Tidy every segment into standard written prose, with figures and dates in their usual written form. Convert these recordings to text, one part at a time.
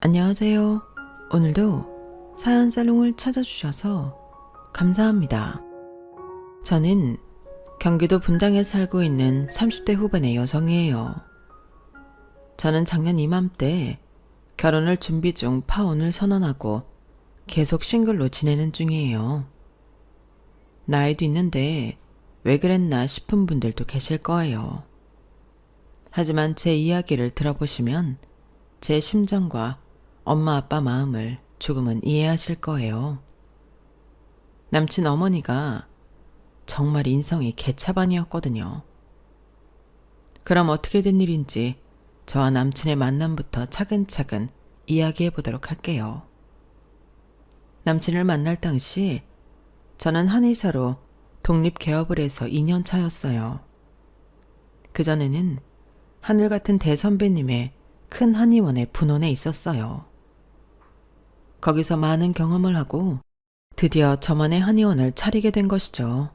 안녕하세요. 오늘도 사연 살롱을 찾아주셔서 감사합니다. 저는 경기도 분당에 살고 있는 30대 후반의 여성이에요. 저는 작년 이맘때 결혼을 준비 중 파혼을 선언하고 계속 싱글로 지내는 중이에요. 나이도 있는데 왜 그랬나 싶은 분들도 계실 거예요. 하지만 제 이야기를 들어보시면 제 심정과 엄마 아빠 마음을 조금은 이해하실 거예요. 남친 어머니가 정말 인성이 개차반이었거든요. 그럼 어떻게 된 일인지 저와 남친의 만남부터 차근차근 이야기해 보도록 할게요. 남친을 만날 당시 저는 한의사로 독립개업을 해서 2년 차였어요. 그전에는 하늘 같은 대선배님의 큰 한의원의 분원에 있었어요. 거기서 많은 경험을 하고 드디어 저만의 한의원을 차리게 된 것이죠.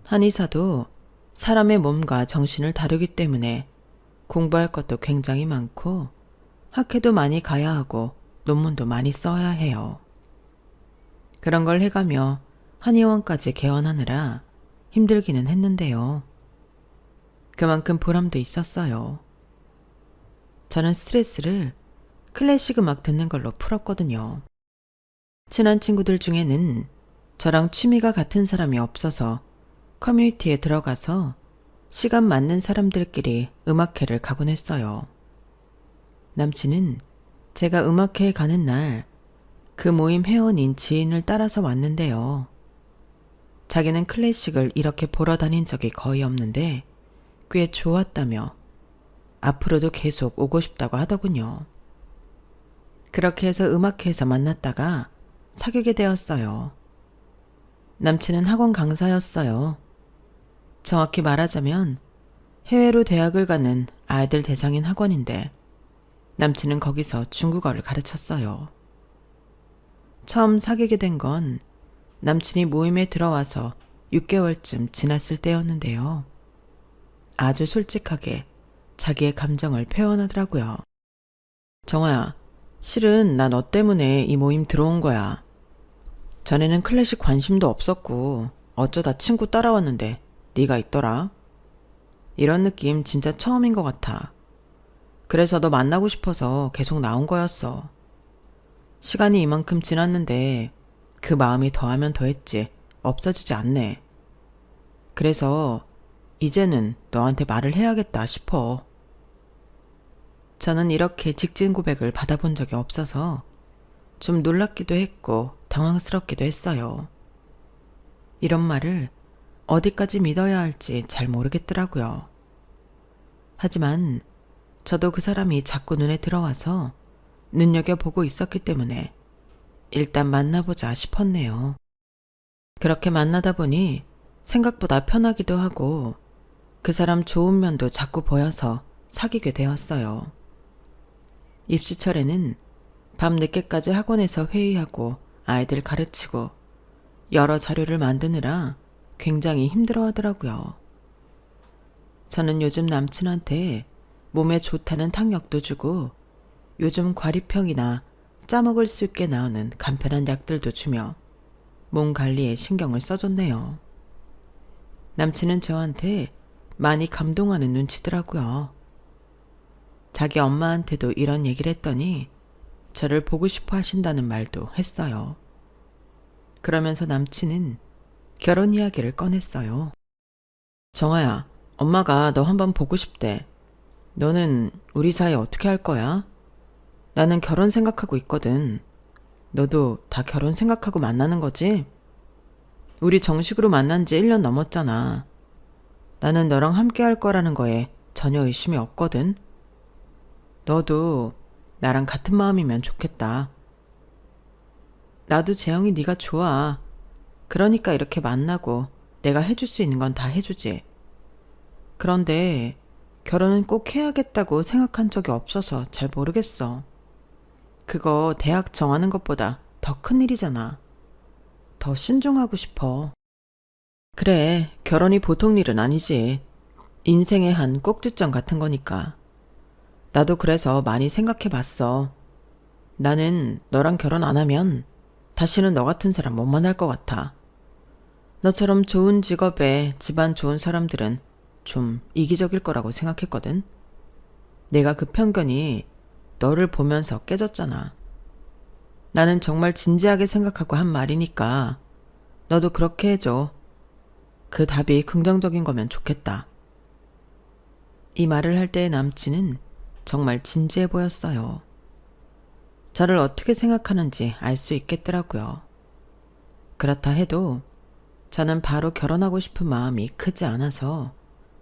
한의사도 사람의 몸과 정신을 다루기 때문에 공부할 것도 굉장히 많고 학회도 많이 가야 하고 논문도 많이 써야 해요. 그런 걸 해가며 한의원까지 개원하느라 힘들기는 했는데요. 그만큼 보람도 있었어요. 저는 스트레스를 클래식 음악 듣는 걸로 풀었거든요. 친한 친구들 중에는 저랑 취미가 같은 사람이 없어서 커뮤니티에 들어가서 시간 맞는 사람들끼리 음악회를 가곤 했어요. 남친은 제가 음악회에 가는 날 그 모임 회원인 지인을 따라서 왔는데요. 자기는 클래식을 이렇게 보러 다닌 적이 거의 없는데 꽤 좋았다며 앞으로도 계속 오고 싶다고 하더군요. 그렇게 해서 음악회에서 만났다가 사귀게 되었어요. 남친은 학원 강사였어요. 정확히 말하자면 해외로 대학을 가는 아이들 대상인 학원인데 남친은 거기서 중국어를 가르쳤어요. 처음 사귀게 된 건 남친이 모임에 들어와서 6개월쯤 지났을 때였는데요. 아주 솔직하게 자기의 감정을 표현하더라고요. 정아야, 실은 나 너 때문에 이 모임 들어온 거야. 전에는 클래식 관심도 없었고 어쩌다 친구 따라왔는데 네가 있더라. 이런 느낌 진짜 처음인 것 같아. 그래서 너 만나고 싶어서 계속 나온 거였어. 시간이 이만큼 지났는데 그 마음이 더하면 더했지 없어지지 않네. 그래서 이제는 너한테 말을 해야겠다 싶어. 저는 이렇게 직진 고백을 받아본 적이 없어서 좀 놀랍기도 했고 당황스럽기도 했어요. 이런 말을 어디까지 믿어야 할지 잘 모르겠더라고요. 하지만 저도 그 사람이 자꾸 눈에 들어와서 눈여겨보고 있었기 때문에 일단 만나보자 싶었네요. 그렇게 만나다 보니 생각보다 편하기도 하고 그 사람 좋은 면도 자꾸 보여서 사귀게 되었어요. 입시철에는 밤 늦게까지 학원에서 회의하고 아이들 가르치고 여러 자료를 만드느라 굉장히 힘들어 하더라고요. 저는 요즘 남친한테 몸에 좋다는 탕약도 주고 요즘 과리평이나 짜먹을 수 있게 나오는 간편한 약들도 주며 몸 관리에 신경을 써줬네요. 남친은 저한테 많이 감동하는 눈치더라고요. 자기 엄마한테도 이런 얘기를 했더니 저를 보고 싶어 하신다는 말도 했어요. 그러면서 남친은 결혼 이야기를 꺼냈어요. 정아야, 엄마가 너 한번 보고 싶대. 너는 우리 사이 어떻게 할 거야? 나는 결혼 생각하고 있거든. 너도 다 결혼 생각하고 만나는 거지? 우리 정식으로 만난 지 1년 넘었잖아. 나는 너랑 함께 할 거라는 거에 전혀 의심이 없거든. 너도 나랑 같은 마음이면 좋겠다. 나도 재영이 네가 좋아. 그러니까 이렇게 만나고 내가 해줄 수 있는 건 다 해주지. 그런데 결혼은 꼭 해야겠다고 생각한 적이 없어서 잘 모르겠어. 그거 대학 정하는 것보다 더 큰 일이잖아. 더 신중하고 싶어. 그래, 결혼이 보통 일은 아니지. 인생의 한 꼭지점 같은 거니까. 나도 그래서 많이 생각해 봤어. 나는 너랑 결혼 안 하면 다시는 너 같은 사람 못 만날 것 같아. 너처럼 좋은 직업에 집안 좋은 사람들은 좀 이기적일 거라고 생각했거든. 내가 그 편견이 너를 보면서 깨졌잖아. 나는 정말 진지하게 생각하고 한 말이니까 너도 그렇게 해줘. 그 답이 긍정적인 거면 좋겠다. 이 말을 할 때의 남친은 정말 진지해 보였어요. 저를 어떻게 생각하는지 알 수 있겠더라고요. 그렇다 해도 저는 바로 결혼하고 싶은 마음이 크지 않아서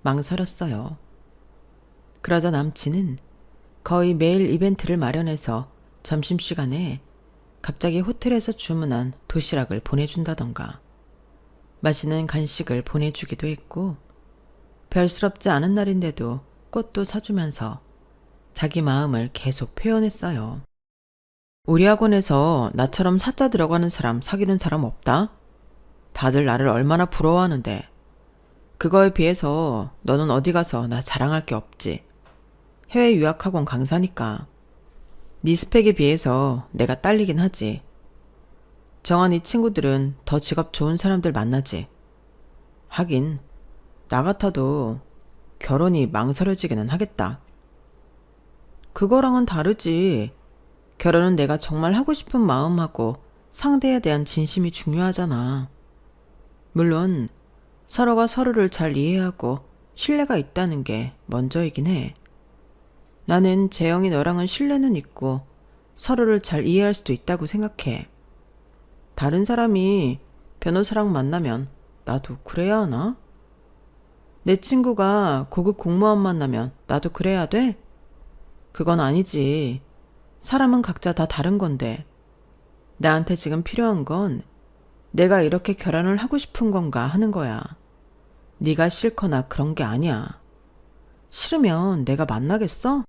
망설였어요. 그러자 남친은 거의 매일 이벤트를 마련해서 점심시간에 갑자기 호텔에서 주문한 도시락을 보내준다던가 맛있는 간식을 보내주기도 했고 별스럽지 않은 날인데도 꽃도 사주면서 자기 마음을 계속 표현했어요. 우리 학원에서 나처럼 사자 들어가는 사람 사귀는 사람 없다? 다들 나를 얼마나 부러워하는데. 그거에 비해서 너는 어디 가서 나 자랑할 게 없지. 해외 유학학원 강사니까. 네 스펙에 비해서 내가 딸리긴 하지. 정한 이 친구들은 더 직업 좋은 사람들 만나지. 하긴 나 같아도 결혼이 망설여지기는 하겠다. 그거랑은 다르지. 결혼은 내가 정말 하고 싶은 마음하고 상대에 대한 진심이 중요하잖아. 물론 서로가 서로를 잘 이해하고 신뢰가 있다는 게 먼저이긴 해. 나는 재영이 너랑은 신뢰는 있고 서로를 잘 이해할 수도 있다고 생각해. 다른 사람이 변호사랑 만나면 나도 그래야 하나? 내 친구가 고급 공무원 만나면 나도 그래야 돼? 그건 아니지. 사람은 각자 다 다른 건데. 나한테 지금 필요한 건 내가 이렇게 결혼을 하고 싶은 건가 하는 거야. 네가 싫거나 그런 게 아니야. 싫으면 내가 만나겠어?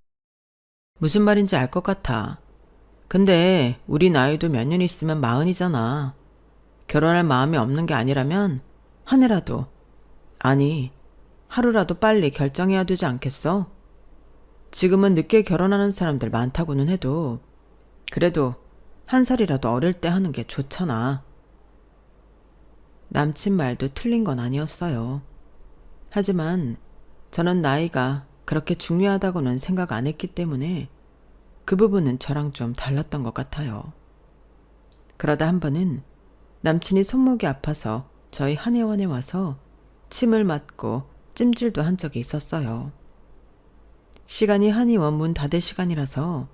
무슨 말인지 알 것 같아. 근데 우리 나이도 몇 년 있으면 40이잖아. 결혼할 마음이 없는 게 아니라면 한 해라도, 아니 하루라도 빨리 결정해야 되지 않겠어? 지금은 늦게 결혼하는 사람들 많다고는 해도 그래도 한 살이라도 어릴 때 하는 게 좋잖아. 남친 말도 틀린 건 아니었어요. 하지만 저는 나이가 그렇게 중요하다고는 생각 안 했기 때문에 그 부분은 저랑 좀 달랐던 것 같아요. 그러다 한 번은 남친이 손목이 아파서 저희 한의원에 와서 침을 맞고 찜질도 한 적이 있었어요. 시간이 한의원 문 닫을 시간이라서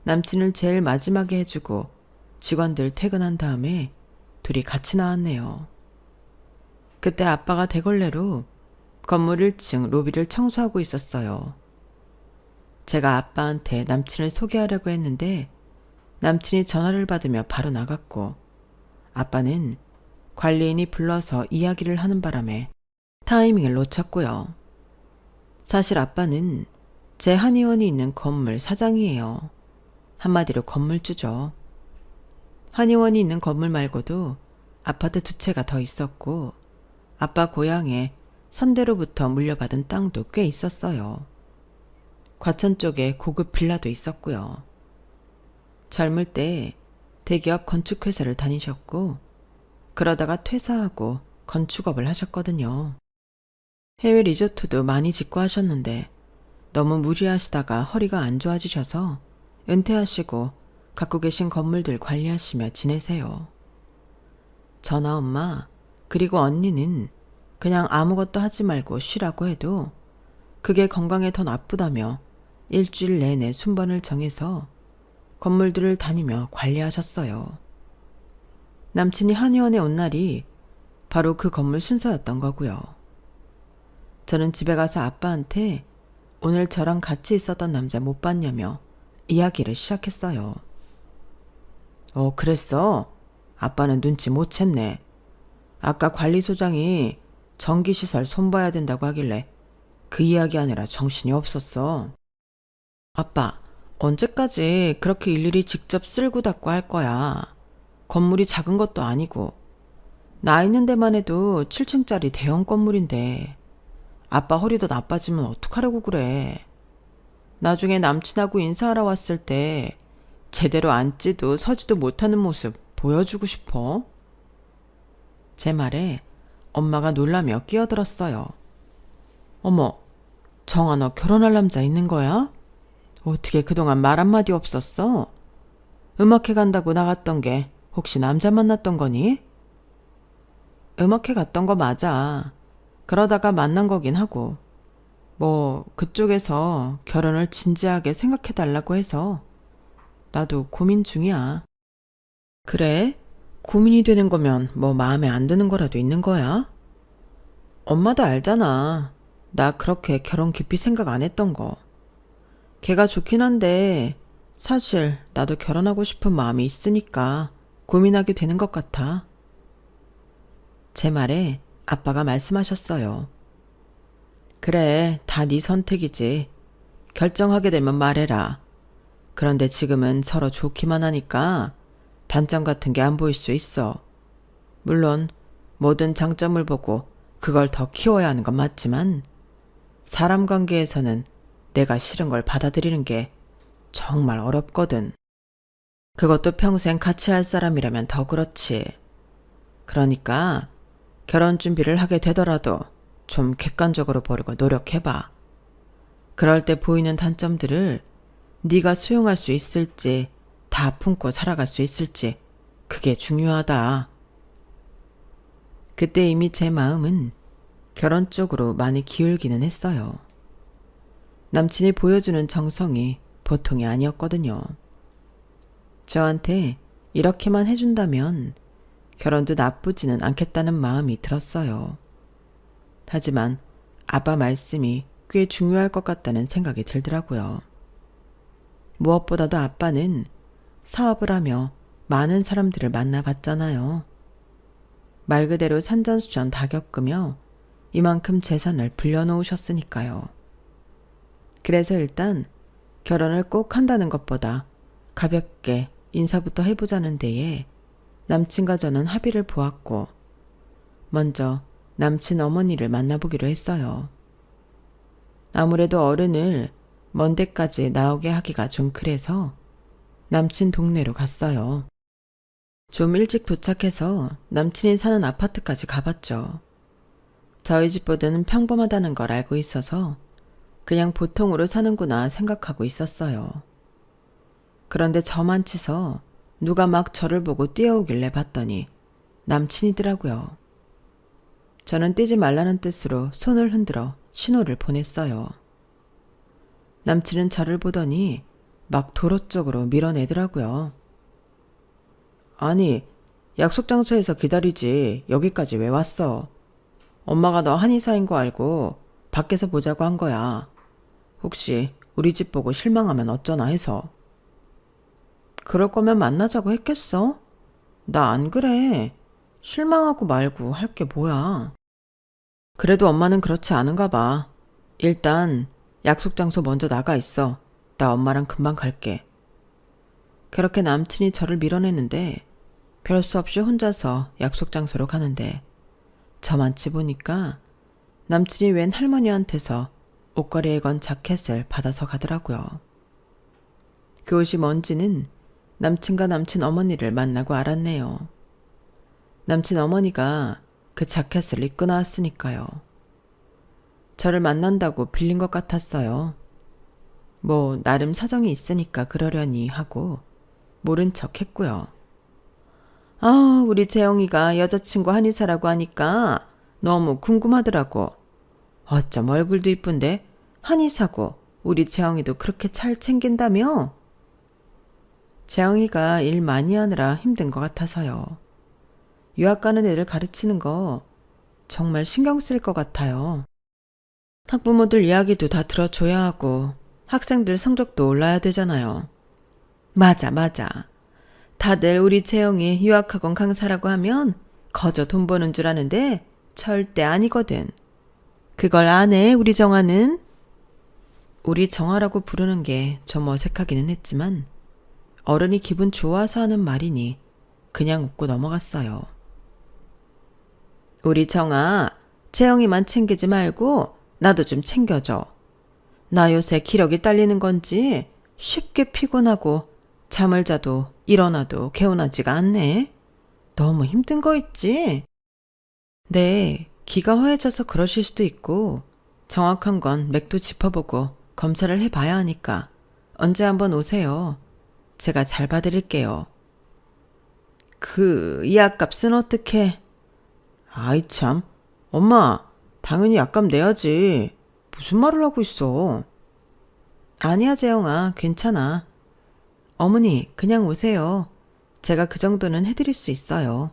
남친을 제일 마지막에 해주고 직원들 퇴근한 다음에 둘이 같이 나왔네요. 그때 아빠가 대걸레로 건물 1층 로비를 청소하고 있었어요. 제가 아빠한테 남친을 소개하려고 했는데 남친이 전화를 받으며 바로 나갔고 아빠는 관리인이 불러서 이야기를 하는 바람에 타이밍을 놓쳤고요. 사실 아빠는 제 한의원이 있는 건물 사장이에요. 한마디로 건물주죠. 한의원이 있는 건물 말고도 아파트 2채가 더 있었고 아빠 고향에 선대로부터 물려받은 땅도 꽤 있었어요. 과천 쪽에 고급 빌라도 있었고요. 젊을 때 대기업 건축회사를 다니셨고 그러다가 퇴사하고 건축업을 하셨거든요. 해외 리조트도 많이 짓고 하셨는데 너무 무리하시다가 허리가 안 좋아지셔서 은퇴하시고 갖고 계신 건물들 관리하시며 지내세요. 저나 엄마 그리고 언니는 그냥 아무것도 하지 말고 쉬라고 해도 그게 건강에 더 나쁘다며 일주일 내내 순번을 정해서 건물들을 다니며 관리하셨어요. 남친이 한의원에 온 날이 바로 그 건물 순서였던 거고요. 저는 집에 가서 아빠한테 오늘 저랑 같이 있었던 남자 못 봤냐며 이야기를 시작했어요. 그랬어? 아빠는 눈치 못 챘네. 아까 관리소장이 전기시설 손봐야 된다고 하길래 그 이야기 하느라 정신이 없었어. 아빠, 언제까지 그렇게 일일이 직접 쓸고 닦고 할 거야. 건물이 작은 것도 아니고. 나 있는 데만 해도 7층짜리 대형 건물인데 아빠 허리도 나빠지면 어떡하려고 그래. 나중에 남친하고 인사하러 왔을 때 제대로 앉지도 서지도 못하는 모습 보여주고 싶어? 제 말에 엄마가 놀라며 끼어들었어요. 어머, 정아 너 결혼할 남자 있는 거야? 어떻게 그동안 말 한마디 없었어? 음악회 간다고 나갔던 게 혹시 남자 만났던 거니? 음악회 갔던 거 맞아. 그러다가 만난 거긴 하고. 뭐 그쪽에서 결혼을 진지하게 생각해달라고 해서 나도 고민 중이야. 그래? 고민이 되는 거면 뭐 마음에 안 드는 거라도 있는 거야? 엄마도 알잖아. 나 그렇게 결혼 깊이 생각 안 했던 거. 걔가 좋긴 한데 사실 나도 결혼하고 싶은 마음이 있으니까 고민하게 되는 것 같아. 제 말에 아빠가 말씀하셨어요. 그래, 다 네 선택이지. 결정하게 되면 말해라. 그런데 지금은 서로 좋기만 하니까 단점 같은 게 안 보일 수 있어. 물론 모든 장점을 보고 그걸 더 키워야 하는 건 맞지만 사람 관계에서는 내가 싫은 걸 받아들이는 게 정말 어렵거든. 그것도 평생 같이 할 사람이라면 더 그렇지. 그러니까 결혼 준비를 하게 되더라도 좀 객관적으로 보려고 노력해봐. 그럴 때 보이는 단점들을 네가 수용할 수 있을지 다 품고 살아갈 수 있을지 그게 중요하다. 그때 이미 제 마음은 결혼 쪽으로 많이 기울기는 했어요. 남친이 보여주는 정성이 보통이 아니었거든요. 저한테 이렇게만 해준다면 결혼도 나쁘지는 않겠다는 마음이 들었어요. 하지만 아빠 말씀이 꽤 중요할 것 같다는 생각이 들더라고요. 무엇보다도 아빠는 사업을 하며 많은 사람들을 만나봤잖아요. 말 그대로 산전수전 다 겪으며 이만큼 재산을 불려놓으셨으니까요. 그래서 일단 결혼을 꼭 한다는 것보다 가볍게 인사부터 해보자는 데에 남친과 저는 합의를 보았고 먼저 남친 어머니를 만나보기로 했어요. 아무래도 어른을 먼 데까지 나오게 하기가 좀 그래서 남친 동네로 갔어요. 좀 일찍 도착해서 남친이 사는 아파트까지 가봤죠. 저희 집보다는 평범하다는 걸 알고 있어서 그냥 보통으로 사는구나 생각하고 있었어요. 그런데 저만 치서 누가 막 저를 보고 뛰어오길래 봤더니 남친이더라고요. 저는 뛰지 말라는 뜻으로 손을 흔들어 신호를 보냈어요. 남친은 저를 보더니 막 도로 쪽으로 밀어내더라고요. 아니, 약속 장소에서 기다리지 여기까지 왜 왔어? 엄마가 너 한의사인 거 알고 밖에서 보자고 한 거야. 혹시 우리 집 보고 실망하면 어쩌나 해서. 그럴 거면 만나자고 했겠어? 나 안 그래. 실망하고 말고 할 게 뭐야. 그래도 엄마는 그렇지 않은가 봐. 일단 약속 장소 먼저 나가 있어. 나 엄마랑 금방 갈게. 그렇게 남친이 저를 밀어내는데 별 수 없이 혼자서 약속 장소로 가는데 저만치 보니까 남친이 웬 할머니한테서 옷걸이에 건 자켓을 받아서 가더라고요. 그 옷이 뭔지는 남친과 남친 어머니를 만나고 알았네요. 남친 어머니가 그 자켓을 입고 나왔으니까요. 저를 만난다고 빌린 것 같았어요. 뭐 나름 사정이 있으니까 그러려니 하고 모른 척 했고요. 아, 우리 재영이가 여자친구 한의사라고 하니까 너무 궁금하더라고. 어쩜 얼굴도 이쁜데 한의사고 우리 재영이도 그렇게 잘 챙긴다며? 재영이가 일 많이 하느라 힘든 것 같아서요. 유학 가는 애들 가르치는 거 정말 신경 쓸 것 같아요. 학부모들 이야기도 다 들어줘야 하고 학생들 성적도 올라야 되잖아요. 맞아, 맞아. 다들 우리 재영이 유학학원 강사라고 하면 거저 돈 버는 줄 아는데 절대 아니거든. 그걸 아네, 우리 정아는? 우리 정아라고 부르는 게 좀 어색하기는 했지만 어른이 기분 좋아서 하는 말이니 그냥 웃고 넘어갔어요. 우리 정아, 재영이만 챙기지 말고 나도 좀 챙겨줘. 나 요새 기력이 딸리는 건지 쉽게 피곤하고 잠을 자도 일어나도 개운하지가 않네. 너무 힘든 거 있지? 네, 기가 허해져서 그러실 수도 있고 정확한 건 맥도 짚어보고 검사를 해봐야 하니까 언제 한번 오세요. 제가 잘 봐드릴게요. 그 약값은 어떻게? 아이 참, 엄마 당연히 약값 내야지. 무슨 말을 하고 있어? 아니야 재영아, 괜찮아. 어머니 그냥 오세요. 제가 그 정도는 해드릴 수 있어요.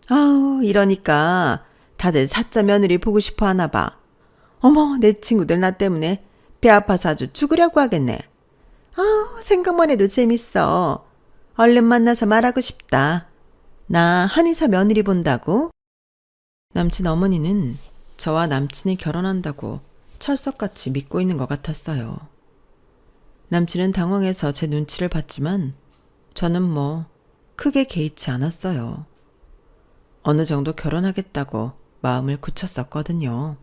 아우 이러니까 다들 사짜 며느리 보고 싶어 하나 봐. 어머 내 친구들 나 때문에 배 아파서 아주 죽으려고 하겠네. 아우 생각만 해도 재밌어. 얼른 만나서 말하고 싶다. 나 한의사 며느리 본다고? 남친 어머니는 저와 남친이 결혼한다고 철석같이 믿고 있는 것 같았어요. 남친은 당황해서 제 눈치를 봤지만 저는 뭐 크게 개의치 않았어요. 어느 정도 결혼하겠다고 마음을 굳혔었거든요.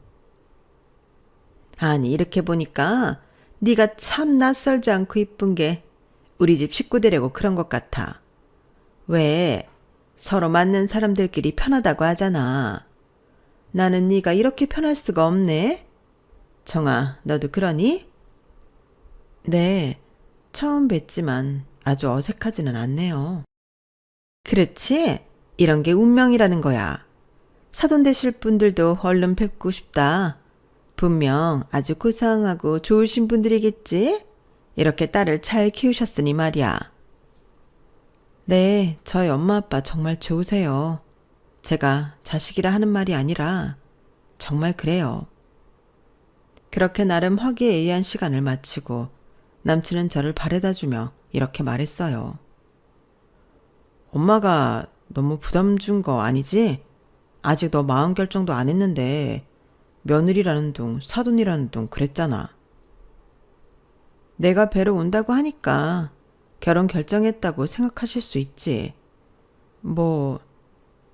아니 이렇게 보니까 네가 참 낯설지 않고 이쁜 게 우리 집 식구들이고 그런 것 같아. 왜 서로 맞는 사람들끼리 편하다고 하잖아. 나는 네가 이렇게 편할 수가 없네. 정아 너도 그러니? 네, 처음 뵀지만 아주 어색하지는 않네요. 그렇지? 이런 게 운명이라는 거야. 사돈 되실 분들도 얼른 뵙고 싶다. 분명 아주 고상하고 좋으신 분들이겠지? 이렇게 딸을 잘 키우셨으니 말이야. 네, 저희 엄마 아빠 정말 좋으세요. 제가 자식이라 하는 말이 아니라 정말 그래요. 그렇게 나름 화기애애한 시간을 마치고 남친은 저를 바래다주며 이렇게 말했어요. 엄마가 너무 부담 준 거 아니지? 아직 너 마음 결정도 안 했는데 며느리라는 둥, 사돈이라는 둥 그랬잖아. 내가 뵈러 온다고 하니까 결혼 결정했다고 생각하실 수 있지. 뭐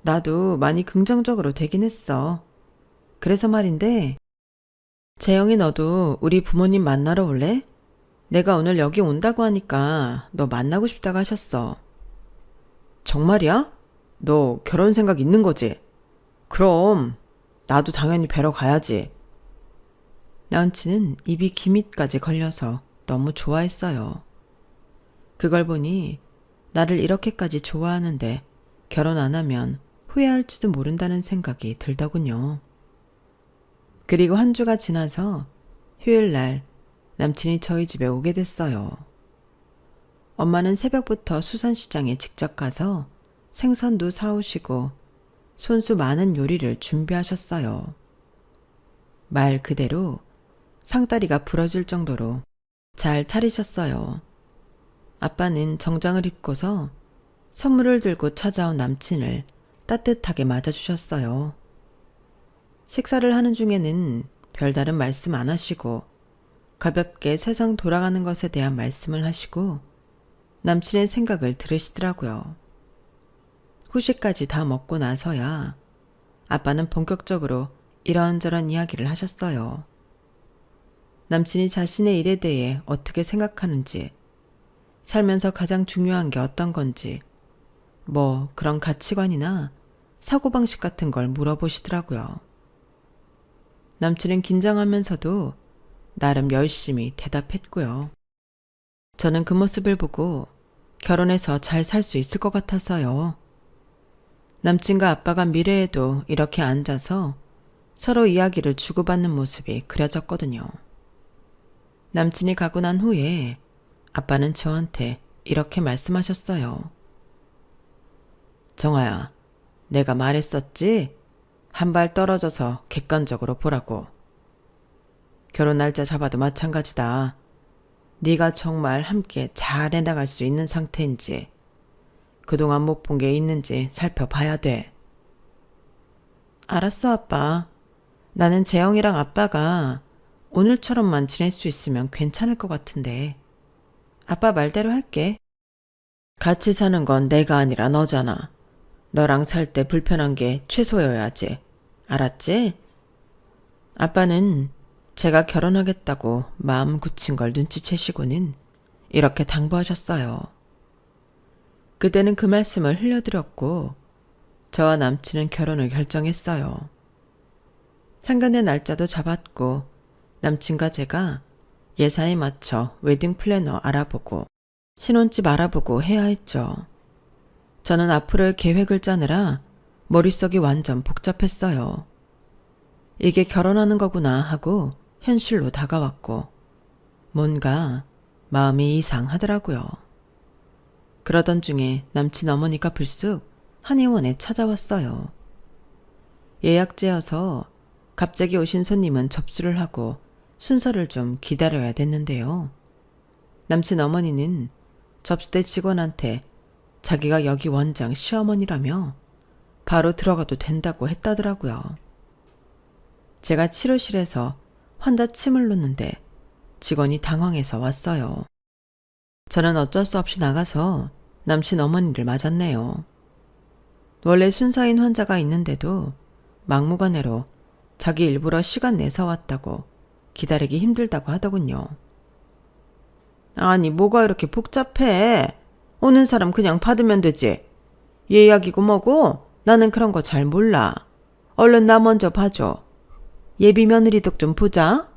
나도 많이 긍정적으로 되긴 했어. 그래서 말인데 재영이 너도 우리 부모님 만나러 올래? 내가 오늘 여기 온다고 하니까 너 만나고 싶다고 하셨어. 정말이야? 너 결혼 생각 있는 거지? 그럼 나도 당연히 뵈러 가야지. 남친은 입이 기밑까지 걸려서 너무 좋아했어요. 그걸 보니 나를 이렇게까지 좋아하는데 결혼 안 하면 후회할지도 모른다는 생각이 들더군요. 그리고 한 주가 지나서 휴일날 남친이 저희 집에 오게 됐어요. 엄마는 새벽부터 수산시장에 직접 가서 생선도 사오시고 손수 많은 요리를 준비하셨어요. 말 그대로 상다리가 부러질 정도로 잘 차리셨어요. 아빠는 정장을 입고서 선물을 들고 찾아온 남친을 따뜻하게 맞아주셨어요. 식사를 하는 중에는 별다른 말씀 안 하시고 가볍게 세상 돌아가는 것에 대한 말씀을 하시고 남친의 생각을 들으시더라고요. 후식까지 다 먹고 나서야 아빠는 본격적으로 이런저런 이야기를 하셨어요. 남친이 자신의 일에 대해 어떻게 생각하는지, 살면서 가장 중요한 게 어떤 건지, 뭐 그런 가치관이나 사고방식 같은 걸 물어보시더라고요. 남친은 긴장하면서도 나름 열심히 대답했고요. 저는 그 모습을 보고 결혼해서 잘 살 수 있을 것 같아서요. 남친과 아빠가 미래에도 이렇게 앉아서 서로 이야기를 주고받는 모습이 그려졌거든요. 남친이 가고 난 후에 아빠는 저한테 이렇게 말씀하셨어요. 정아야, 내가 말했었지? 한 발 떨어져서 객관적으로 보라고. 결혼 날짜 잡아도 마찬가지다. 네가 정말 함께 잘 해나갈 수 있는 상태인지, 그동안 못 본 게 있는지 살펴봐야 돼. 알았어, 아빠. 나는 재영이랑 아빠가 오늘처럼만 지낼 수 있으면 괜찮을 것 같은데. 아빠 말대로 할게. 같이 사는 건 내가 아니라 너잖아. 너랑 살 때 불편한 게 최소여야지. 알았지? 아빠는 제가 결혼하겠다고 마음 굳힌 걸 눈치채시고는 이렇게 당부하셨어요. 그때는 그 말씀을 흘려드렸고 저와 남친은 결혼을 결정했어요. 상견례 날짜도 잡았고 남친과 제가 예산에 맞춰 웨딩 플래너 알아보고 신혼집 알아보고 해야 했죠. 저는 앞으로의 계획을 짜느라 머릿속이 완전 복잡했어요. 이게 결혼하는 거구나 하고 현실로 다가왔고 뭔가 마음이 이상하더라고요. 그러던 중에 남친 어머니가 불쑥 한의원에 찾아왔어요. 예약제여서 갑자기 오신 손님은 접수를 하고 순서를 좀 기다려야 됐는데요. 남친 어머니는 접수대 직원한테 자기가 여기 원장 시어머니라며 바로 들어가도 된다고 했다더라고요. 제가 치료실에서 환자 침을 놓는데 직원이 당황해서 왔어요. 저는 어쩔 수 없이 나가서 남친 어머니를 맞았네요. 원래 순서인 환자가 있는데도 막무가내로 자기 일부러 시간 내서 왔다고 기다리기 힘들다고 하더군요. 아니 뭐가 이렇게 복잡해. 오는 사람 그냥 받으면 되지. 예약이고 뭐고 나는 그런 거 잘 몰라. 얼른 나 먼저 봐줘. 예비 며느리도 좀 보자.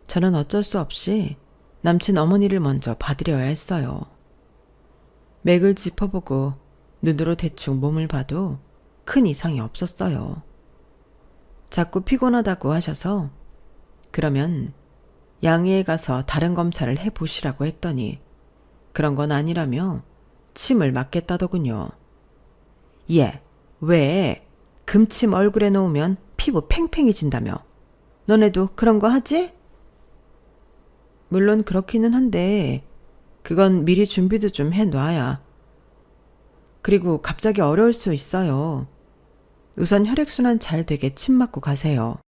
저는 어쩔 수 없이 남친 어머니를 먼저 봐드려야 했어요. 맥을 짚어보고 눈으로 대충 몸을 봐도 큰 이상이 없었어요. 자꾸 피곤하다고 하셔서 그러면 양의에 가서 다른 검사를 해보시라고 했더니 그런 건 아니라며 침을 맞겠다더군요. 예, 왜 금침 얼굴에 놓으면 피부 팽팽해진다며. 너네도 그런 거 하지? 물론 그렇기는 한데 그건 미리 준비도 좀 해놔야. 그리고 갑자기 어려울 수 있어요. 우선 혈액순환 잘 되게 침 맞고 가세요.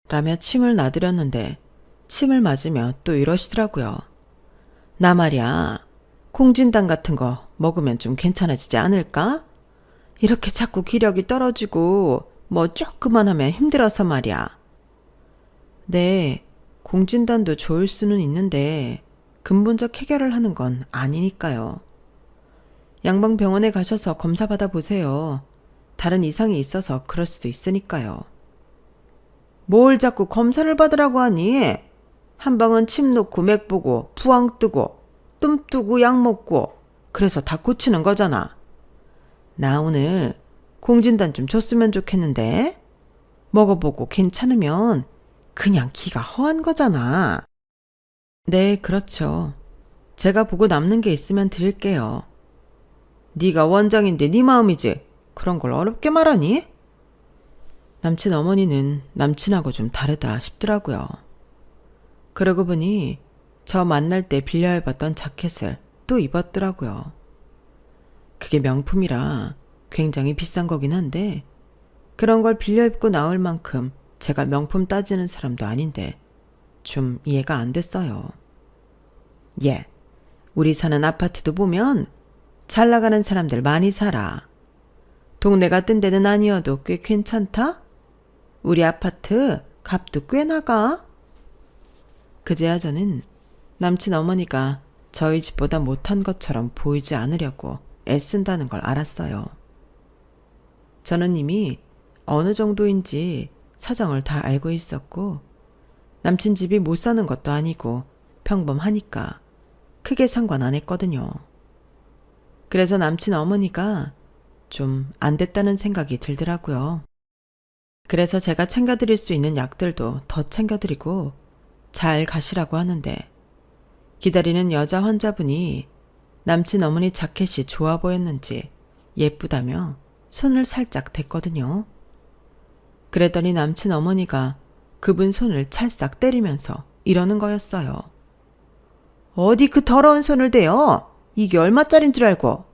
라며 침을 놔드렸는데 침을 맞으며 또 이러시더라고요. 나 말이야, 콩진당 같은 거 먹으면 좀 괜찮아지지 않을까? 이렇게 자꾸 기력이 떨어지고 뭐 조금만 하면 힘들어서 말이야. 네, 공진단도 좋을 수는 있는데 근본적 해결을 하는 건 아니니까요. 양방병원에 가셔서 검사 받아보세요. 다른 이상이 있어서 그럴 수도 있으니까요. 뭘 자꾸 검사를 받으라고 하니? 한 방은 침 놓고 맥 보고 부항 뜨고 뜸 뜨고 약 먹고 그래서 다 고치는 거잖아. 나 오늘 공진단 좀 줬으면 좋겠는데 먹어보고 괜찮으면 그냥 기가 허한 거잖아. 네, 그렇죠. 제가 보고 남는 게 있으면 드릴게요. 네가 원장인데 네 마음이지. 그런 걸 어렵게 말하니? 남친 어머니는 남친하고 좀 다르다 싶더라고요. 그러고 보니 저 만날 때 빌려 입었던 자켓을 또 입었더라고요. 그게 명품이라 굉장히 비싼 거긴 한데 그런 걸 빌려 입고 나올 만큼 제가 명품 따지는 사람도 아닌데 좀 이해가 안 됐어요. 예, 우리 사는 아파트도 보면 잘 나가는 사람들 많이 살아. 동네가 뜬 데는 아니어도 꽤 괜찮다? 우리 아파트 값도 꽤 나가. 그제야 저는 남친 어머니가 저희 집보다 못한 것처럼 보이지 않으려고 애쓴다는 걸 알았어요. 저는 이미 어느 정도인지 사정을 다 알고 있었고 남친 집이 못 사는 것도 아니고 평범하니까 크게 상관 안 했거든요. 그래서 남친 어머니가 좀 안 됐다는 생각이 들더라고요. 그래서 제가 챙겨드릴 수 있는 약들도 더 챙겨드리고 잘 가시라고 하는데 기다리는 여자 환자분이 남친 어머니 자켓이 좋아 보였는지 예쁘다며 손을 살짝 댔거든요. 그랬더니 남친 어머니가 그분 손을 찰싹 때리면서 이러는 거였어요. 어디 그 더러운 손을 대요? 이게 얼마짜린 줄 알고.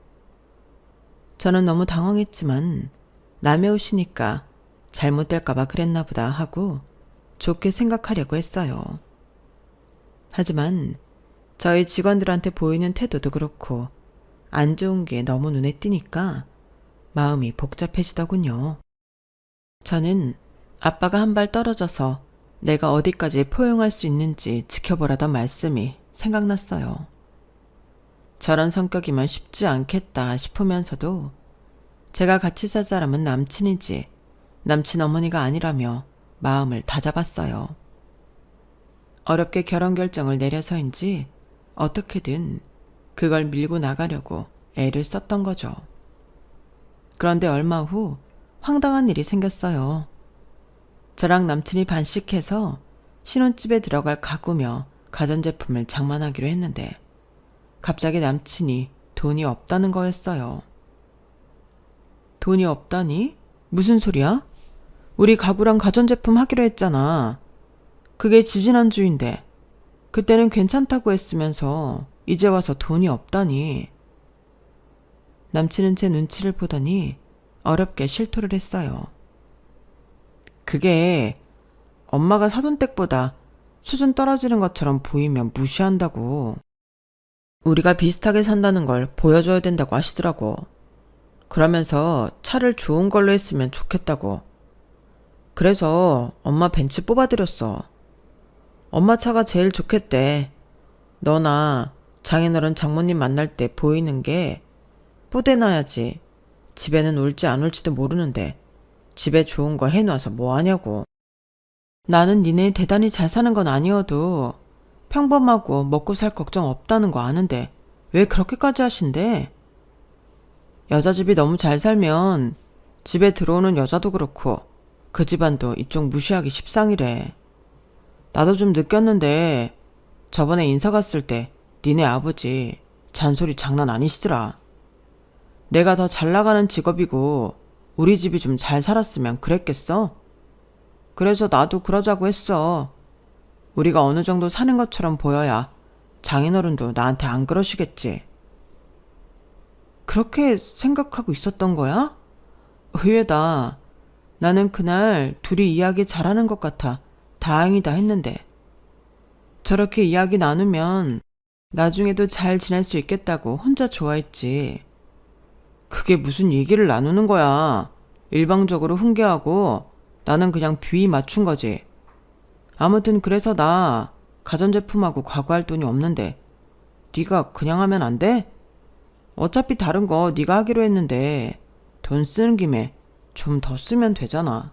저는 너무 당황했지만 남의 옷이니까 잘못될까봐 그랬나 보다 하고 좋게 생각하려고 했어요. 하지만 저희 직원들한테 보이는 태도도 그렇고 안 좋은 게 너무 눈에 띄니까 마음이 복잡해지더군요. 저는 아빠가 한 발 떨어져서 내가 어디까지 포용할 수 있는지 지켜보라던 말씀이 생각났어요. 저런 성격이면 쉽지 않겠다 싶으면서도 제가 같이 살 사람은 남친이지 남친 어머니가 아니라며 마음을 다잡았어요. 어렵게 결혼 결정을 내려서인지 어떻게든 그걸 밀고 나가려고 애를 썼던 거죠. 그런데 얼마 후 황당한 일이 생겼어요. 저랑 남친이 반씩해서 신혼집에 들어갈 가구며 가전제품을 장만하기로 했는데 갑자기 남친이 돈이 없다는 거였어요. 돈이 없다니? 무슨 소리야? 우리 가구랑 가전제품 하기로 했잖아. 그게 지지난주인데 그때는 괜찮다고 했으면서 이제 와서 돈이 없다니. 남친은 제 눈치를 보더니 어렵게 실토를 했어요. 그게 엄마가 사돈 댁보다 수준 떨어지는 것처럼 보이면 무시한다고. 우리가 비슷하게 산다는 걸 보여줘야 된다고 하시더라고. 그러면서 차를 좋은 걸로 했으면 좋겠다고. 그래서 엄마 벤츠 뽑아드렸어. 엄마 차가 제일 좋겠대. 너나 장인어른 장모님 만날 때 보이는 게 뽀대놔야지. 집에는 올지 안 올지도 모르는데 집에 좋은 거 해놔서 뭐하냐고. 나는 니네 대단히 잘 사는 건 아니어도 평범하고 먹고 살 걱정 없다는 거 아는데 왜 그렇게까지 하신대? 여자 집이 너무 잘 살면 집에 들어오는 여자도 그렇고 그 집안도 이쪽 무시하기 십상이래. 나도 좀 느꼈는데 저번에 인사 갔을 때 니네 아버지 잔소리 장난 아니시더라. 내가 더 잘 나가는 직업이고 우리 집이 좀 잘 살았으면 그랬겠어? 그래서 나도 그러자고 했어. 우리가 어느 정도 사는 것처럼 보여야 장인어른도 나한테 안 그러시겠지. 그렇게 생각하고 있었던 거야? 의외다. 나는 그날 둘이 이야기 잘하는 것 같아 다행이다 했는데 저렇게 이야기 나누면 나중에도 잘 지낼 수 있겠다고 혼자 좋아했지. 그게 무슨 얘기를 나누는 거야. 일방적으로 훈계하고 나는 그냥 비위 맞춘 거지. 아무튼 그래서 나 가전제품하고 과거할 돈이 없는데 네가 그냥 하면 안 돼? 어차피 다른 거 네가 하기로 했는데 돈 쓰는 김에 좀 더 쓰면 되잖아.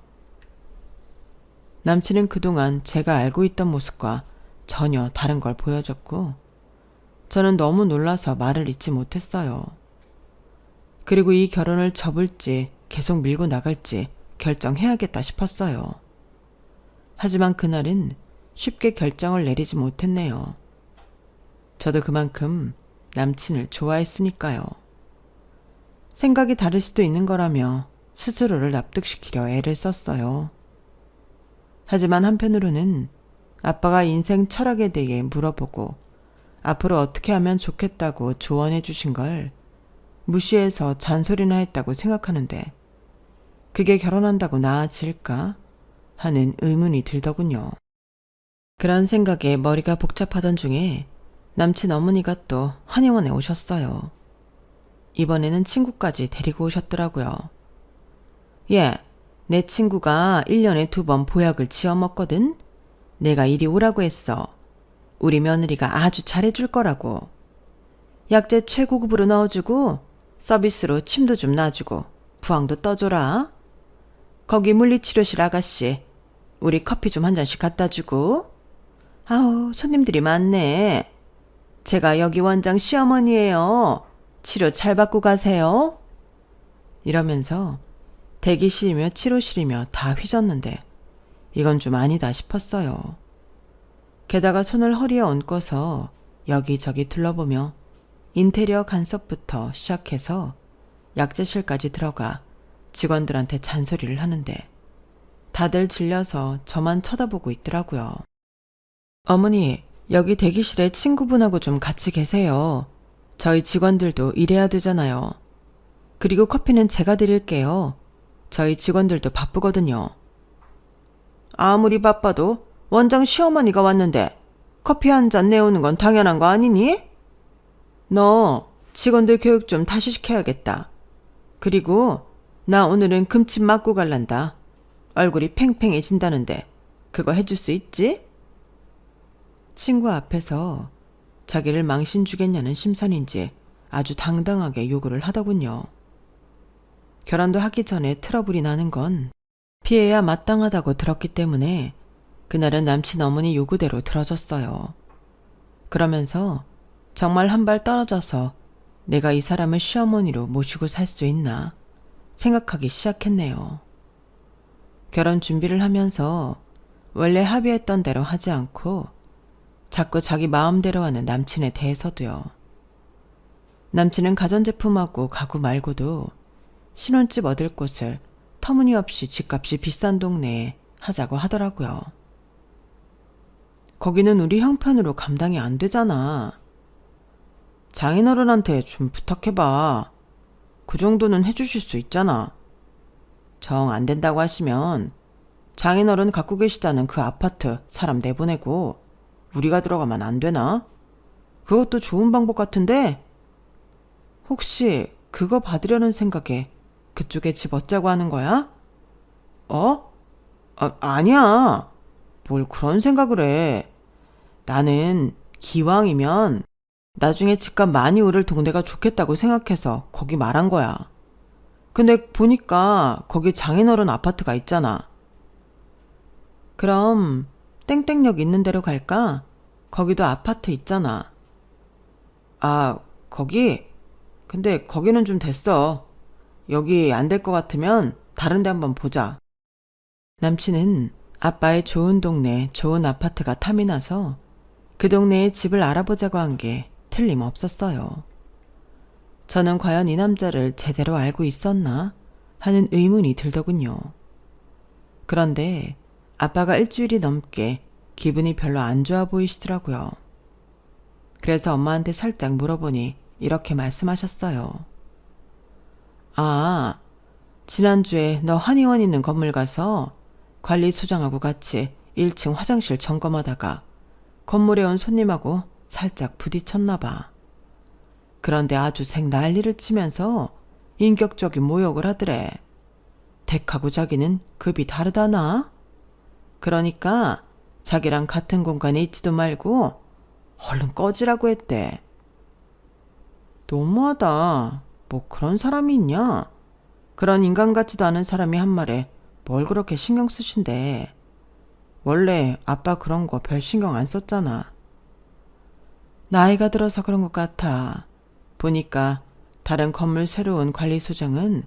남친은 그동안 제가 알고 있던 모습과 전혀 다른 걸 보여줬고 저는 너무 놀라서 말을 잇지 못했어요. 그리고 이 결혼을 접을지 계속 밀고 나갈지 결정해야겠다 싶었어요. 하지만 그날은 쉽게 결정을 내리지 못했네요. 저도 그만큼 남친을 좋아했으니까요. 생각이 다를 수도 있는 거라며 스스로를 납득시키려 애를 썼어요. 하지만 한편으로는 아빠가 인생 철학에 대해 물어보고 앞으로 어떻게 하면 좋겠다고 조언해 주신 걸 무시해서 잔소리나 했다고 생각하는데 그게 결혼한다고 나아질까 하는 의문이 들더군요. 그런 생각에 머리가 복잡하던 중에 남친 어머니가 또 한의원에 오셨어요. 이번에는 친구까지 데리고 오셨더라고요. 예, 내 친구가 1년에 2번 보약을 지어 먹거든. 내가 이리 오라고 했어. 우리 며느리가 아주 잘해줄 거라고. 약재 최고급으로 넣어주고 서비스로 침도 좀 놔주고 부항도 떠줘라. 거기 물리치료실 아가씨, 우리 커피 좀 한 잔씩 갖다 주고. 아우, 손님들이 많네. 제가 여기 원장 시어머니예요. 치료 잘 받고 가세요. 이러면서 대기실이며 치료실이며 다 휘졌는데 이건 좀 아니다 싶었어요. 게다가 손을 허리에 얹고서 여기저기 둘러보며 인테리어 간섭부터 시작해서 약재실까지 들어가 직원들한테 잔소리를 하는데 다들 질려서 저만 쳐다보고 있더라고요. 어머니, 여기 대기실에 친구분하고 좀 같이 계세요. 저희 직원들도 일해야 되잖아요. 그리고 커피는 제가 드릴게요. 저희 직원들도 바쁘거든요. 아무리 바빠도 원장 시어머니가 왔는데 커피 한 잔 내오는 건 당연한 거 아니니? 너 직원들 교육 좀 다시 시켜야겠다. 그리고 나 오늘은 금침 맞고 갈란다. 얼굴이 팽팽해진다는데 그거 해줄 수 있지? 친구 앞에서 자기를 망신 주겠냐는 심산인지 아주 당당하게 요구를 하더군요. 결혼도 하기 전에 트러블이 나는 건 피해야 마땅하다고 들었기 때문에 그날은 남친 어머니 요구대로 들어줬어요. 그러면서 정말 한 발 떨어져서 내가 이 사람을 시어머니로 모시고 살 수 있나 생각하기 시작했네요. 결혼 준비를 하면서 원래 합의했던 대로 하지 않고 자꾸 자기 마음대로 하는 남친에 대해서도요. 남친은 가전제품하고 가구 말고도 신혼집 얻을 곳을 터무니없이 집값이 비싼 동네에 하자고 하더라고요. 거기는 우리 형편으로 감당이 안 되잖아. 장인어른한테 좀 부탁해봐. 그 정도는 해주실 수 있잖아. 정 안 된다고 하시면 장인어른 갖고 계시다는 그 아파트 사람 내보내고 우리가 들어가면 안 되나? 그것도 좋은 방법 같은데? 혹시 그거 받으려는 생각에 그쪽에 집 얻자고 하는 거야? 어? 아니야. 뭘 그런 생각을 해. 나는 기왕이면 나중에 집값 많이 오를 동네가 좋겠다고 생각해서 거기 말한 거야. 근데 보니까 거기 장인어른 아파트가 있잖아. 그럼 땡땡역 있는 데로 갈까? 거기도 아파트 있잖아. 아, 거기? 근데 거기는 좀 됐어. 여기 안 될 것 같으면 다른 데 한번 보자. 남친은 아빠의 좋은 동네, 좋은 아파트가 탐이 나서 그 동네에 집을 알아보자고 한 게 틀림없었어요. 저는 과연 이 남자를 제대로 알고 있었나 하는 의문이 들더군요. 그런데 아빠가 일주일이 넘게 기분이 별로 안 좋아 보이시더라고요. 그래서 엄마한테 살짝 물어보니 이렇게 말씀하셨어요. 아, 지난주에 너 한의원 있는 건물 가서 관리소장하고 같이 1층 화장실 점검하다가 건물에 온 손님하고 살짝 부딪혔나 봐. 그런데 아주 생 난리를 치면서 인격적인 모욕을 하더래. 댁하고 자기는 급이 다르다나? 그러니까 자기랑 같은 공간에 있지도 말고 얼른 꺼지라고 했대. 너무하다. 뭐 그런 사람이 있냐? 그런 인간 같지도 않은 사람이 한 말에 뭘 그렇게 신경 쓰신대. 원래 아빠 그런 거 별 신경 안 썼잖아. 나이가 들어서 그런 것 같아. 보니까 다른 건물 새로운 관리소장은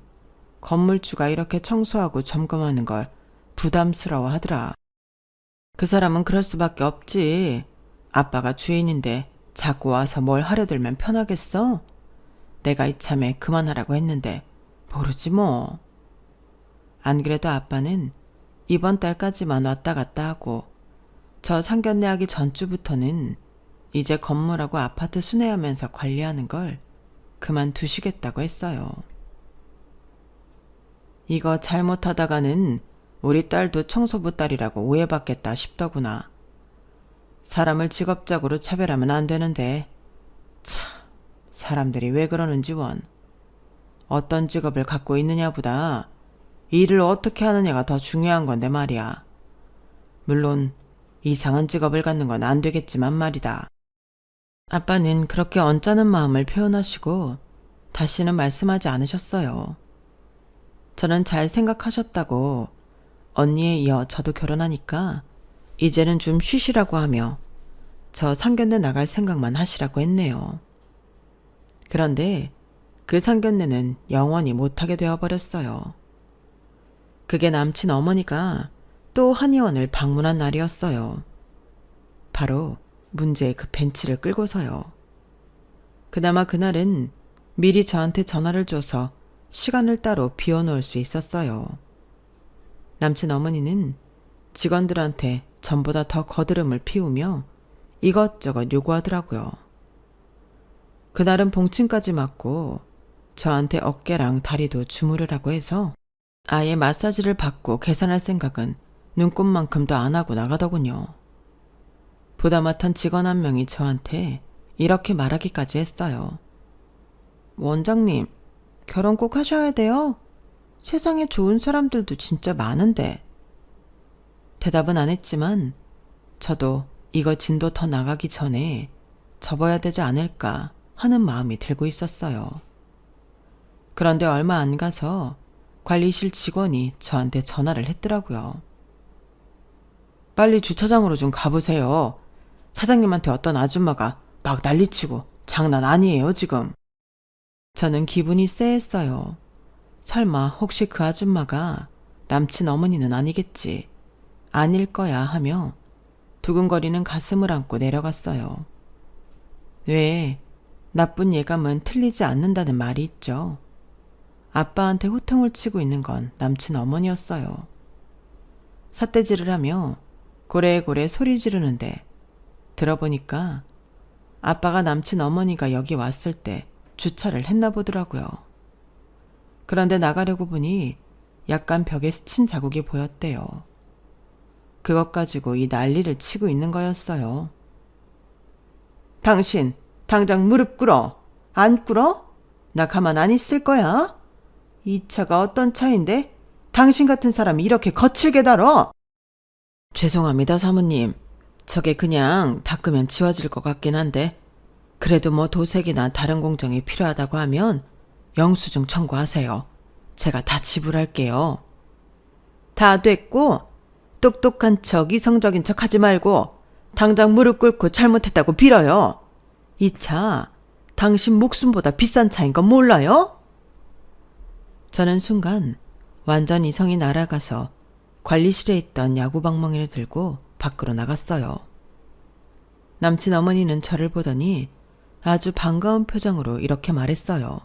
건물주가 이렇게 청소하고 점검하는 걸 부담스러워 하더라. 그 사람은 그럴 수밖에 없지. 아빠가 주인인데 자꾸 와서 뭘 하려 들면 편하겠어? 내가 이참에 그만하라고 했는데 모르지 뭐. 안 그래도 아빠는 이번 달까지만 왔다 갔다 하고 저 상견례 하기 전주부터는 이제 건물하고 아파트 순회하면서 관리하는 걸 그만두시겠다고 했어요. 이거 잘못하다가는 우리 딸도 청소부 딸이라고 오해받겠다 싶더구나. 사람을 직업적으로 차별하면 안 되는데 참 사람들이 왜 그러는지 원. 어떤 직업을 갖고 있느냐보다 일을 어떻게 하느냐가 더 중요한 건데 말이야. 물론 이상한 직업을 갖는 건 안 되겠지만 말이다. 아빠는 그렇게 언짢은 마음을 표현하시고 다시는 말씀하지 않으셨어요. 저는 잘 생각하셨다고 언니에 이어 저도 결혼하니까 이제는 좀 쉬시라고 하며 저 상견례 나갈 생각만 하시라고 했네요. 그런데 그 상견례는 영원히 못하게 되어버렸어요. 그게 남친 어머니가 또 한의원을 방문한 날이었어요. 바로 문제의 그 벤치를 끌고서요. 그나마 그날은 미리 저한테 전화를 줘서 시간을 따로 비워놓을 수 있었어요. 남친 어머니는 직원들한테 전보다 더 거드름을 피우며 이것저것 요구하더라고요. 그날은 봉침까지 맞고 저한테 어깨랑 다리도 주무르라고 해서 아예 마사지를 받고 계산할 생각은 눈꼽만큼도 안 하고 나가더군요. 보다 못한 직원 한 명이 저한테 이렇게 말하기까지 했어요. 원장님, 결혼 꼭 하셔야 돼요? 세상에 좋은 사람들도 진짜 많은데. 대답은 안 했지만 저도 이거 진도 더 나가기 전에 접어야 되지 않을까 하는 마음이 들고 있었어요. 그런데 얼마 안 가서 관리실 직원이 저한테 전화를 했더라고요. 빨리 주차장으로 좀 가보세요. 사장님한테 어떤 아줌마가 막 난리치고 장난 아니에요, 지금. 저는 기분이 쎄했어요. 설마 혹시 그 아줌마가 남친 어머니는 아니겠지. 아닐 거야 하며 두근거리는 가슴을 안고 내려갔어요. 왜 나쁜 예감은 틀리지 않는다는 말이 있죠. 아빠한테 호통을 치고 있는 건 남친 어머니였어요. 삿대질을 하며 고래고래 소리 지르는데 들어보니까 아빠가 남친 어머니가 여기 왔을 때 주차를 했나 보더라고요. 그런데 나가려고 보니 약간 벽에 스친 자국이 보였대요. 그것 가지고 이 난리를 치고 있는 거였어요. 당신 당장 무릎 꿇어. 안 꿇어? 나 가만 안 있을 거야. 이 차가 어떤 차인데 당신 같은 사람이 이렇게 거칠게 다뤄? 죄송합니다, 사모님. 저게 그냥 닦으면 지워질 것 같긴 한데 그래도 뭐 도색이나 다른 공정이 필요하다고 하면 영수증 청구하세요. 제가 다 지불할게요. 다 됐고 똑똑한 척 이성적인 척 하지 말고 당장 무릎 꿇고 잘못했다고 빌어요. 이 차 당신 목숨보다 비싼 차인 건 몰라요? 저는 순간 완전 이성이 날아가서 관리실에 있던 야구방망이를 들고 밖으로 나갔어요. 남친 어머니는 저를 보더니 아주 반가운 표정으로 이렇게 말했어요.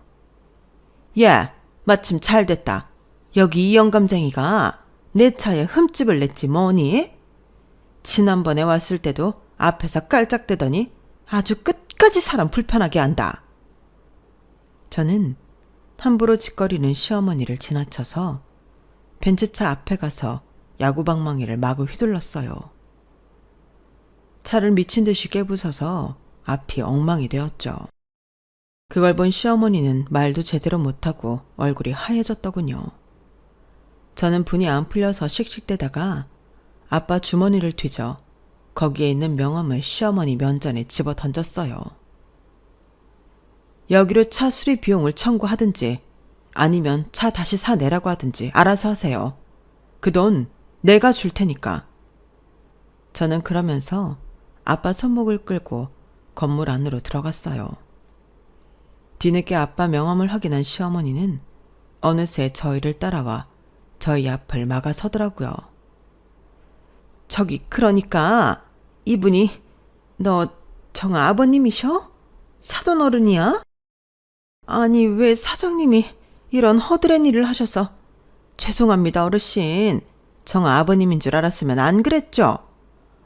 야, 마침 잘 됐다. 여기 이 영감쟁이가 내 차에 흠집을 냈지 뭐니? 지난번에 왔을 때도 앞에서 깔짝대더니 아주 끝까지 사람 불편하게 한다. 저는 함부로 짓거리는 시어머니를 지나쳐서 벤츠차 앞에 가서 야구방망이를 마구 휘둘렀어요. 차를 미친 듯이 깨부숴서 앞이 엉망이 되었죠. 그걸 본 시어머니는 말도 제대로 못하고 얼굴이 하얘졌더군요. 저는 분이 안 풀려서 씩씩대다가 아빠 주머니를 뒤져 거기에 있는 명함을 시어머니 면전에 집어 던졌어요. 여기로 차 수리 비용을 청구하든지 아니면 차 다시 사내라고 하든지 알아서 하세요. 그 돈 내가 줄 테니까. 저는 그러면서 아빠 손목을 끌고 건물 안으로 들어갔어요. 뒤늦게 아빠 명함을 확인한 시어머니는 어느새 저희를 따라와 저희 앞을 막아서더라고요. 저기 그러니까 이분이 너 정아 아버님이셔? 사돈 어른이야? 아니 왜 사장님이 이런 허드렛 일을 하셔서. 죄송합니다 어르신. 정아 아버님인 줄 알았으면 안 그랬죠?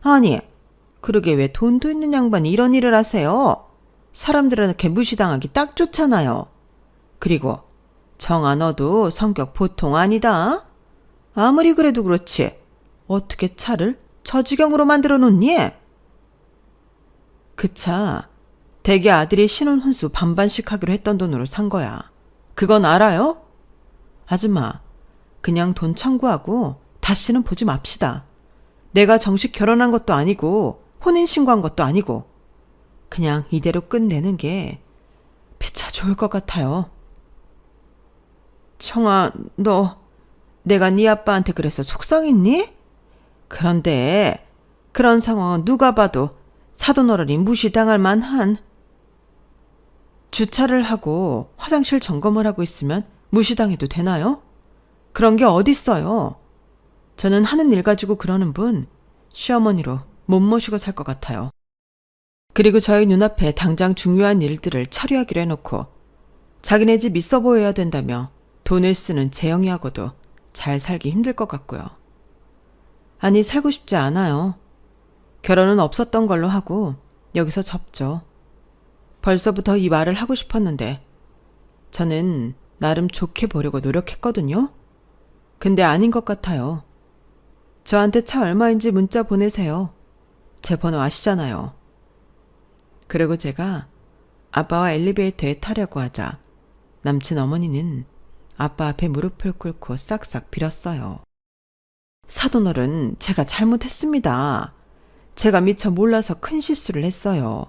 아니 그러게 왜 돈도 있는 양반이 이런 일을 하세요? 사람들한테 무시당하기 딱 좋잖아요. 그리고 정아 너도 성격 보통 아니다. 아무리 그래도 그렇지 어떻게 차를 저 지경으로 만들어 놓니? 그 차 대개 아들이 신혼 혼수 반반씩 하기로 했던 돈으로 산 거야. 그건 알아요? 아줌마 그냥 돈 청구하고 다시는 보지 맙시다. 내가 정식 결혼한 것도 아니고 혼인신고한 것도 아니고 그냥 이대로 끝내는 게 피차 좋을 것 같아요. 청아 너 내가 네 아빠한테 그래서 속상했니? 그런데 그런 상황은 누가 봐도 사돈어른이 무시당할 만한. 주차를 하고 화장실 점검을 하고 있으면 무시당해도 되나요? 그런 게 어딨어요. 저는 하는 일 가지고 그러는 분 시어머니로 못 모시고 살 것 같아요. 그리고 저희 눈앞에 당장 중요한 일들을 처리하기로 해놓고 자기네 집 있어 보여야 된다며 돈을 쓰는 재영이하고도 잘 살기 힘들 것 같고요. 아니 살고 싶지 않아요. 결혼은 없었던 걸로 하고 여기서 접죠. 벌써부터 이 말을 하고 싶었는데 저는 나름 좋게 보려고 노력했거든요. 근데 아닌 것 같아요. 저한테 차 얼마인지 문자 보내세요. 제 번호 아시잖아요. 그리고 제가 아빠와 엘리베이터에 타려고 하자 남친 어머니는 아빠 앞에 무릎을 꿇고 싹싹 빌었어요. 사돈어른 제가 잘못했습니다. 제가 미처 몰라서 큰 실수를 했어요.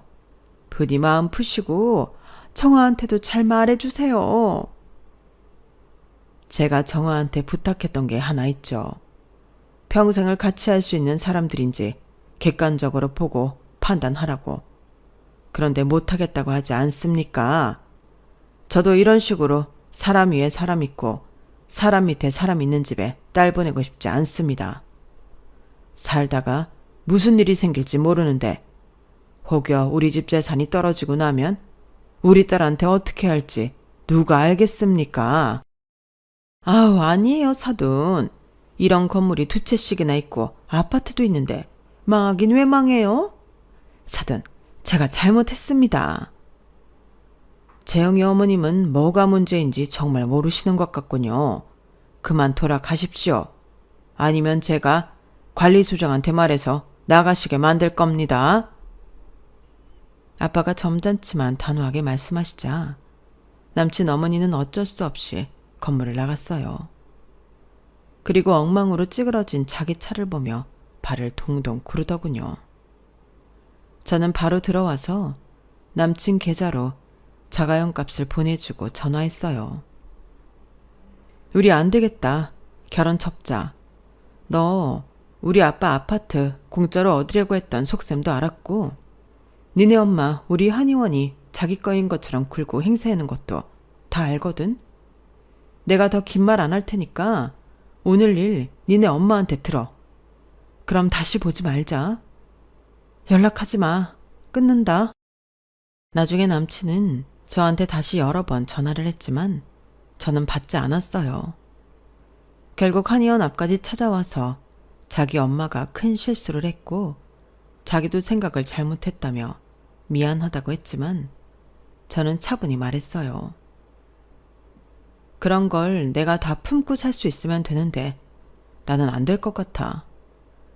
부디 마음 푸시고 정화한테도 잘 말해주세요. 제가 정화한테 부탁했던 게 하나 있죠. 평생을 같이 할 수 있는 사람들인지 객관적으로 보고 판단하라고. 그런데 못하겠다고 하지 않습니까? 저도 이런 식으로 사람 위에 사람 있고 사람 밑에 사람 있는 집에 딸 보내고 싶지 않습니다. 살다가 무슨 일이 생길지 모르는데 혹여 우리 집 재산이 떨어지고 나면 우리 딸한테 어떻게 할지 누가 알겠습니까? 아우, 아니에요, 사돈. 이런 건물이 2채씩이나 있고 아파트도 있는데 망하긴 왜 망해요? 사돈, 제가 잘못했습니다. 재영이 어머님은 뭐가 문제인지 정말 모르시는 것 같군요. 그만 돌아가십시오. 아니면 제가 관리소장한테 말해서 나가시게 만들 겁니다. 아빠가 점잖지만 단호하게 말씀하시자 남친 어머니는 어쩔 수 없이 건물을 나갔어요. 그리고 엉망으로 찌그러진 자기 차를 보며 발을 동동 구르더군요. 저는 바로 들어와서 남친 계좌로 자가용 값을 보내주고 전화했어요. 우리 안 되겠다. 결혼 접자. 너 우리 아빠 아파트 공짜로 얻으려고 했던 속셈도 알았고 니네 엄마 우리 한의원이 자기 거인 것처럼 굴고 행세하는 것도 다 알거든. 내가 더 긴 말 안 할 테니까 오늘 일 니네 엄마한테 들어. 그럼 다시 보지 말자. 연락하지 마. 끊는다. 나중에 남친은 저한테 다시 여러 번 전화를 했지만 저는 받지 않았어요. 결국 한의원 앞까지 찾아와서 자기 엄마가 큰 실수를 했고 자기도 생각을 잘못했다며 미안하다고 했지만 저는 차분히 말했어요. 그런 걸 내가 다 품고 살 수 있으면 되는데 나는 안 될 것 같아.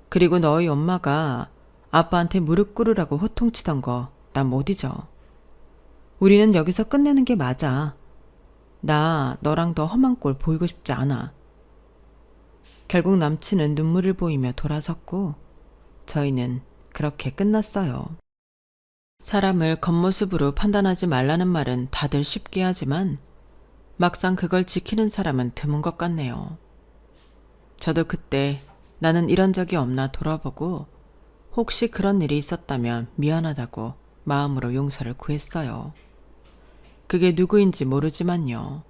그리고 너희 엄마가 아빠한테 무릎 꿇으라고 호통치던 거 난 못 잊어. 우리는 여기서 끝내는 게 맞아. 나 너랑 더 험한 꼴 보이고 싶지 않아. 결국 남친은 눈물을 보이며 돌아섰고 저희는 그렇게 끝났어요. 사람을 겉모습으로 판단하지 말라는 말은 다들 쉽게 하지만 막상 그걸 지키는 사람은 드문 것 같네요. 저도 그때 나는 이런 적이 없나 돌아보고 혹시 그런 일이 있었다면 미안하다고 마음으로 용서를 구했어요. 그게 누구인지 모르지만요.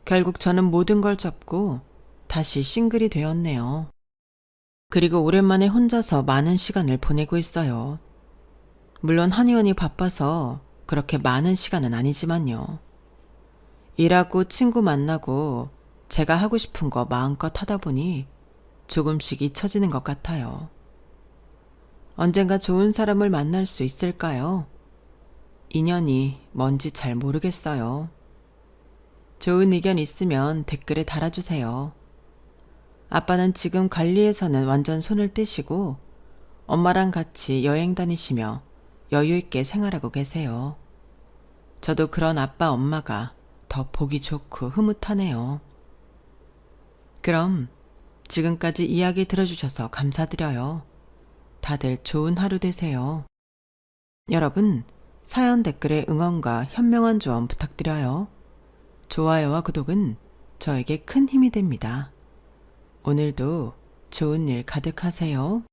결국 저는 모든 걸 접고 다시 싱글이 되었네요. 그리고 오랜만에 혼자서 많은 시간을 보내고 있어요. 물론 한의원이 바빠서 그렇게 많은 시간은 아니지만요. 일하고 친구 만나고 제가 하고 싶은 거 마음껏 하다 보니 조금씩 잊혀지는 것 같아요. 언젠가 좋은 사람을 만날 수 있을까요? 인연이 뭔지 잘 모르겠어요. 좋은 의견 있으면 댓글에 달아주세요. 아빠는 지금 관리에서는 완전 손을 떼시고 엄마랑 같이 여행 다니시며 여유있게 생활하고 계세요. 저도 그런 아빠 엄마가 더 보기 좋고 흐뭇하네요. 그럼 지금까지 이야기 들어주셔서 감사드려요. 다들 좋은 하루 되세요. 여러분, 사연 댓글에 응원과 현명한 조언 부탁드려요. 좋아요와 구독은 저에게 큰 힘이 됩니다. 오늘도 좋은 일 가득하세요.